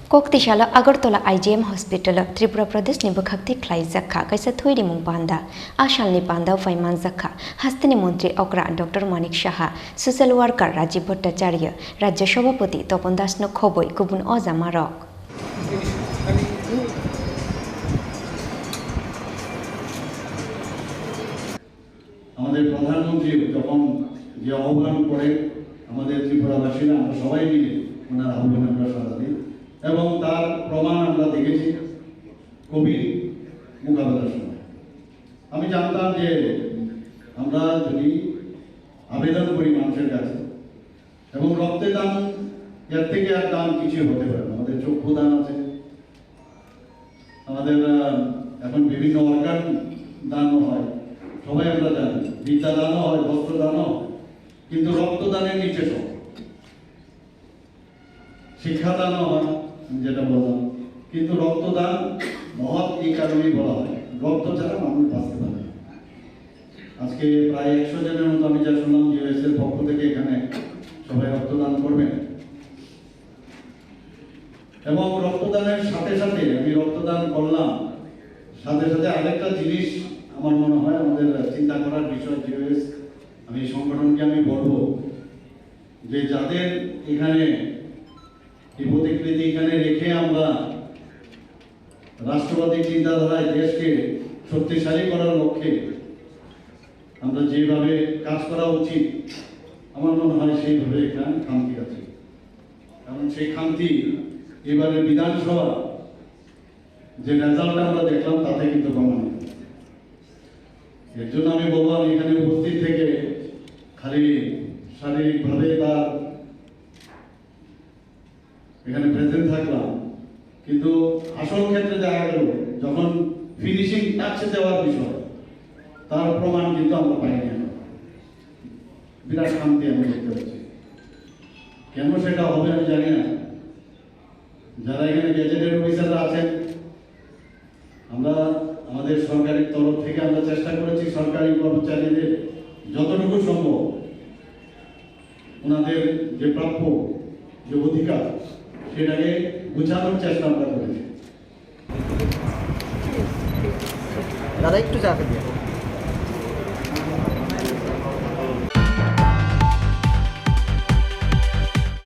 Koktishala Agartala IGM Hospitalo Tripura Pradesh ni Bwkhatwi khlaijakha Kaisa Thwi Rimung Panda Ashal ni Panda Faiman Jakha Hastini Mantri Okra Dr. Manik Shaha Social Worker Rajiv Bhattacharya Rajya Sabhapati Topon Das no khoboi Gubun Ozama Rok আমাদের প্রধানমন্ত্রী যখন যে আহ্বান করে আমাদের ত্রিপুরাবাসীরা আমরা সবাই মিলে ওনার আহ্বানে আমরা সাড়া দিই এবং তার প্রমাণ আমরা দেখেছি কোভিড মোকাবেলার সময়। আমি জানতাম যে আমরা যদি আবেদন করি মানুষের কাছে এবং রক্তের দান এর থেকে আর দান কিছু হতে পারে না। আমাদের চক্ষু দান আছে, আমাদের এখন বিভিন্ন অর্গান দানও হয়, সবাই আমরা জানি, বিদ্যা দানও হয়, বস্ত্র দানও, কিন্তু রক্তদানের নিচে সব, শিক্ষা দানও হয় যেটা বললাম, কিন্তু রক্তদান মহৎ এই কারণেই বলা হয়, রক্ত ছাড়া মানুষ বাঁচতে পারে না। আজকে প্রায় 100 জনের মতো আমি যা শুনলাম জিওএস এর পক্ষ থেকে এখানে সবাই রক্তদান করবেন এবং রক্তদানের সাথে সাথে আমি রক্তদান করলাম, সাথে সাথে আরেকটা জিনিস আমার মনে হয় আমাদের চিন্তা করার বিষয় জিওএস, আমি সংগঠনকে আমি বলবো যে যাদের এখানে এই প্রতিকৃতি এখানে রেখে আমরা রাষ্ট্রবাদী চিন্তাধারায় দেশকে শক্তিশালী করার লক্ষ্যে আমরা যেভাবে কাজ করা উচিত আমার মনে হয় সেইভাবে এখানে খামতি আছে, কারণ সেই খামতি এবারে বিধানসভা যে রেজাল্ট আমরা দেখলাম তাতে কিন্তু প্রমাণিত। এর জন্য আমি বলবো আমি এখানে উপস্থিত থেকে খালি শারীরিকভাবে তার এখানে প্রেজেন্ট থাকলাম, কিন্তু আসল ক্ষেত্রে দেখা গেল যখন ফিনিশিং টাচে দেওয়ার বিষয় তার প্রমাণ কিন্তু আমরা পাইনি। বিরাট শান্তি আমি দেখতে পাচ্ছি। কেন সেটা হবে আমি জানি না। যারা এখানে গেজেটেড অফিসাররা আছেন, আমরা আমাদের সরকারের তরফ থেকে আমরা চেষ্টা করেছি সরকারি কর্মচারীদের যতটুকু সম্ভব ওনাদের যে প্রাপ্য যে অধিকার সেটাকে বোঝানোর চেষ্টা আমরা করেছি। দাদা একটু চাপে দিয়ে